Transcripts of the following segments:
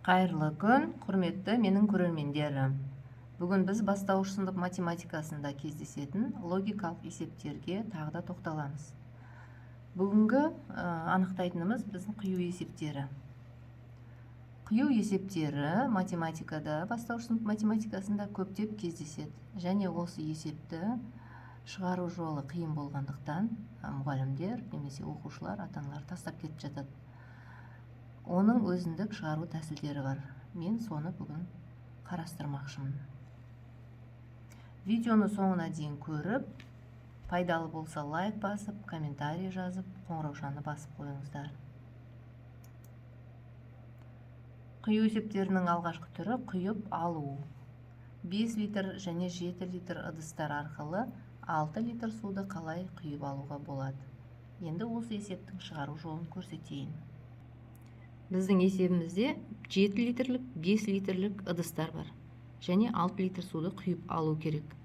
Қайырлы күн, құрметті менің көрермендерім. Бүгін біз бастауыш сынып математикасында кездесетін логикалық есептерге тағы да тоқталамыз. Бүгінгі анықтайтынымыз біздің қию есептері. Қию есептері математикада, бастауыш сынып математикасында көптеп кездеседі. Және осы есепті шығару жолы қиын болғандықтан мұғалімдер немесе оқушылар, ата-аналар тастап кетіп жатады. Оның өзіндік шығару тәсілдері бар. Мен соны бүгін қарастырмақшымын. Видеоны соңына дейін көріп, пайдалы болса лайк басып, комментарий жазып, қоңыраушаны басып қойыңыздар. Қию есептерінің алғашқы түрі құйып алу. 5 литр және 7 литр ыдыстар арқылы 6 литр суды қалай құйып алуға болады? Енді осы есептің шығару жолын көрсетейін. Біздің есебімізде 7 литрлік, 5 литрлік ыдыстар бар. Және 6 литр суды құйып алу керек.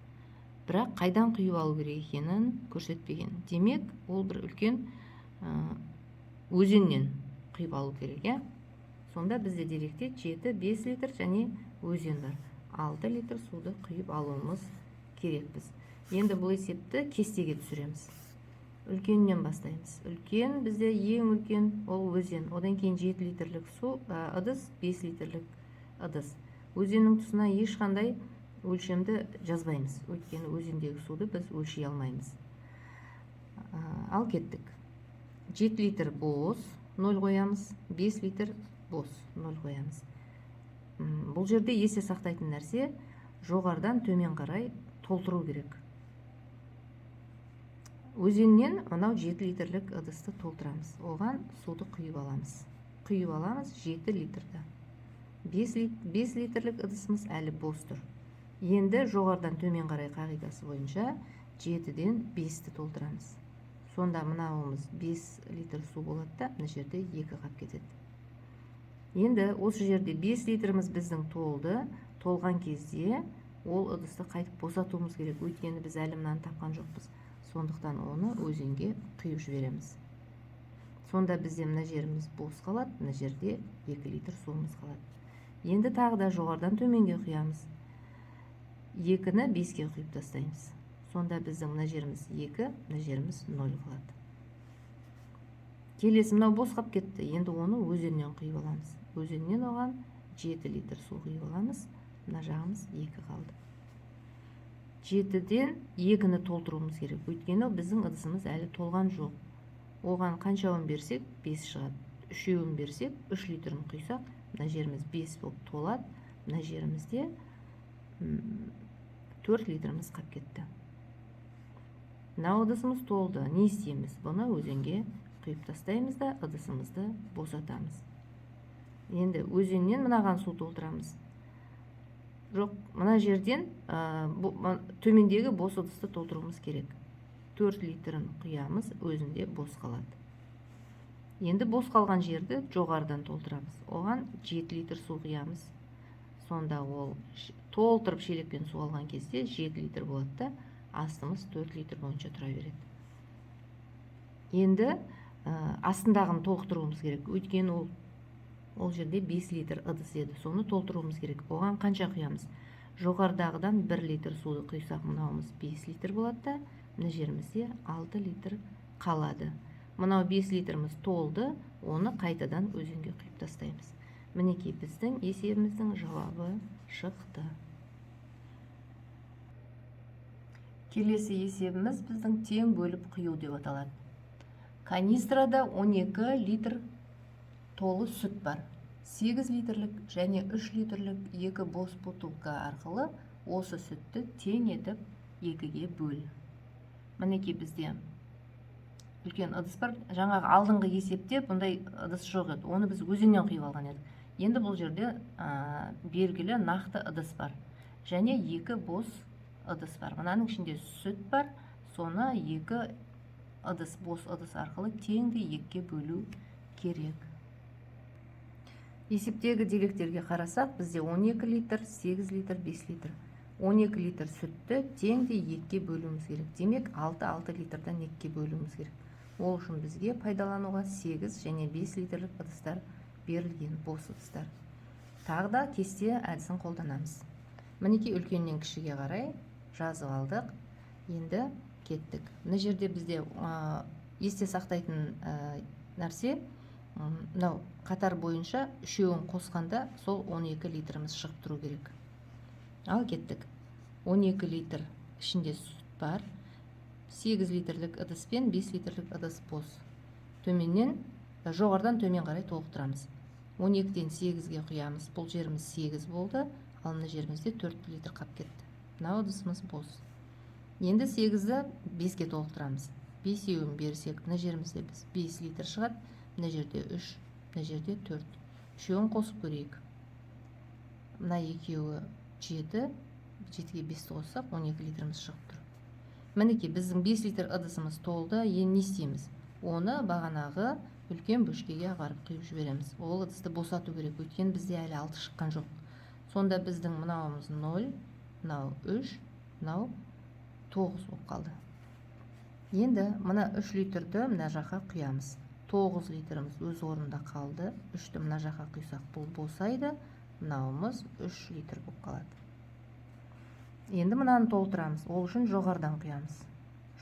Бірақ қайдан құйып алу керек екенін көрсетпеген. Демек, ол бір үлкен өзеннен құйып алу керек. Сонда бізде деректе 7, 5 литр және өзен бар. 6 литр суды құйып алуымыз керекпіз. Енді бұл есепті кестеге түсіреміз. Үлкеннен бастаймыз. Үлкен бізде ең үлкен ол өзен. Одан кейін 7 литрлік су, ыдыс, 5 литрлік ыдыс. Өзеннің тұсына ешқандай өлшемді жазбаймыз. Өйткені өзендегі суды біз өлшей алмаймыз. Ал кеттік. 7 литр бос 0 қоямыз, 5 литр бос 0 қоямыз. Бұл жерде есе сақтайтын нәрсе жоғарыдан төмен қарай толтыру керек. Өзеннен мынау 7 литрлік ыдысты толтырамыз. Оған суды құйып аламыз. Құйып аламыз 7 литрді. 5 литрлік ыдысымыз әлі бос тұр. Енді жоғарыдан төмен қарай қағидасы бойынша 7-ден 5-ті толтырамыз. Сонда мынауымыз 5 литр су болады да, мына жерде 2 қап кетеді. Енді осы жерде 5 литріміз біздің толды. Толған кезде ол ыдысты қайтып босатуымыз керек. Өйткені біз әлі мынаны тапқан жоқпыз. Сондықтан оны өзенге құйып жібереміз. Сонда бізде мына жеріміз бос қалады, мына жерде 2 литр суымыз қалады. Енді тағы да жоғарыдан төменге құямыз. 2-ні 5-ке құйып тастаймыз. Сонда біздің мына жеріміз 2, мына жеріміз 0 қалады. Келесі мынау бос қап кетті. Енді оны өзеннен құйып аламыз. Өзеннен оған 7 литр су құйып аламыз. Мына жағымыз 2 қалды. 7-ден 2-ні толтыруымыз керек. Өйткені біздің ыдысымыз әлі толған жоқ. Оған қаншауын берсек 5 шығады. 3-еуін берсек 3 литрін құйсақ, мына жеріміз 5 болып толады. Мына жерімізде 4 литріміз қап кетті. Мына ыдысымыз толды. Не істейміз? Бұны өзенге құйып тастаймыз да ыдысымызды босатамыз. Енді өзеннен мынаған су толтырамыз. Жоқ, мына жерден төмендегі бос ыдысты толтыруымыз керек. 4 литрін құямыз, өзінде бос қалады. Енді бос қалған жерді жоғарыдан толтырамыз. Оған 7 литр су құямыз. Сонда ол толтырып шелекпен су алған кезде 7 литр болады да, астымыз 4 литр бойынша тұра береді. Енді астындағын толықтыруымыз керек. Өйткені ол жерде 5 литр ыдыс еді. Соны толтыруымыз керек. Оған қанша құямыз? Жоғарыдағыдан 1 литр суды құйсақ, мынауымыз 5 литр болады да, мына жерімізде 6 литр қалады. Мынау 5 литріміз толды, оны қайтадан өзенге құйып тастаймыз. Мінекей біздің есебіміздің жауабы шықты. Келесі есебіміз біздің тең бөліп құю деп аталады. Канистрада 12 литр толы сүт бар. 8 литрлік және 3 литрлік 2 бос бутылка арқылы осы сүтті тең етіп 2-ге бөл. Мінекей бізде үлкен ыдыс бар. Жаңағы алдыңғы есепте бұндай ыдыс жоқ еді. Оны біз өзеннен құйып алған едік. Енді бұл жерде белгілі нақты ыдыс бар. Және 2 бос ыдыс бар. Мынаның ішінде сүт бар. Соны 2 ыдыс, бос ыдыс арқылы теңді 2-ге бөлу керек. Есептегі деректерге қарасақ, бізде 12 литр, 8 литр, 5 литр. 12 литр сүтті теңді 2-ге бөлуіміз керек. Демек, 6 литрдан 2-ге бөлуіміз керек. Ол үшін бізге пайдалануға 8 және 5 литрлік ыдыстар берілген, бос ыдыстар. Тағы да кесте әдісін қолданамыз. Мінекей үлкеннен кішіге қарай жазып алдық. Енді кеттік. Мына жерде бізде есте сақтайтын нәрсе, мынау қатар бойынша үшеуін қосқанда сол 12 литріміз шығып тұру керек. Ал кеттік. 12 литр ішінде сүт бар. 8 литрлік ыдыс пен 5 литрлік ыдыс бос. Төменнен, жоғардан төмен қарай толықтырамыз. 12-ден 8-ге құямыз. Бұл жеріміз 8 болды, ал мына жерімізде 4 литр қап кетті. Мына ыдысымыз бос. Енді 8-ді 5-ге толықтырамыз. 5-еуін берсек, мына жерімізде біз 5 литр шығады, мына жерде 3, мына жерде 4. Үшеуін қосып көрейік. Мына екеуі 7, 7-ге 5-ті қоссақ 12 литріміз шығып тұр. Мінекей біздің 5 литр ыдысымыз толды. Енді не істейміз? Оны бағанағы үлкен бөшкеге ағарып құйып жібереміз. Ол ыдысты босату керек, өйткені бізде әлі 6 шыққан жоқ. Сонда біздің мынауымыз 0, мынау 3, мынау 9 болып қалды. Енді мына 3 литрді мына жаққа құямыз. 9 литріміз өз орнында қалды. 3-ті мына жаққа құйсақ бұл босайды. Мынауымыз 3 литр болып қалады. Енді мынаны толтырамыз. Ол үшін жоғардан құямыз.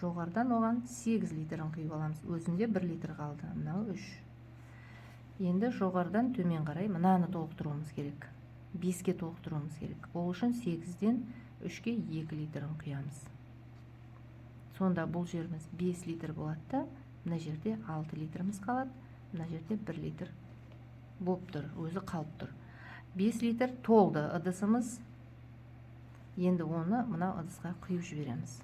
Жоғардан оған 8 литрін құйып аламыз. Өзінде 1 литр қалды. Мынау 3. Енді жоғардан төмен қарай мынаны толықтыруымыз керек. 5-ке толықтыруымыз керек. Ол үшін 8-ден 3-ке 2 литрін құямыз. Сонда бұл жеріміз 5 литр болады да, мына жерде 6 литріміз қалады. Мына жерде 1 литр болып тұр, өзі қалып тұр. 5 литр толды ыдысымыз. Енді оны мына ыдысқа құйып жібереміз.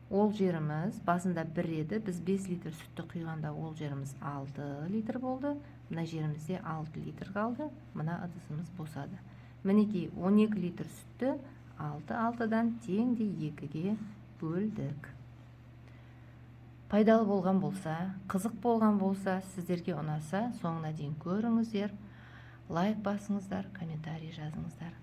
Ол жеріміз басында 1 еді, біз 5 литр сүтті құйғанда ол жеріміз 6 литр болды. Мына жерімізде 6 литр қалды. Мына ыдысымыз босады. Мінекей 12 литр сүтті 6-6-дан тең де 2-ге бөлдік. Пайдалы болған болса, қызық болған болса, сіздерге ұнаса, соңына дейін көріңіздер, лайк басыңыздар, комментарий жазыңыздар.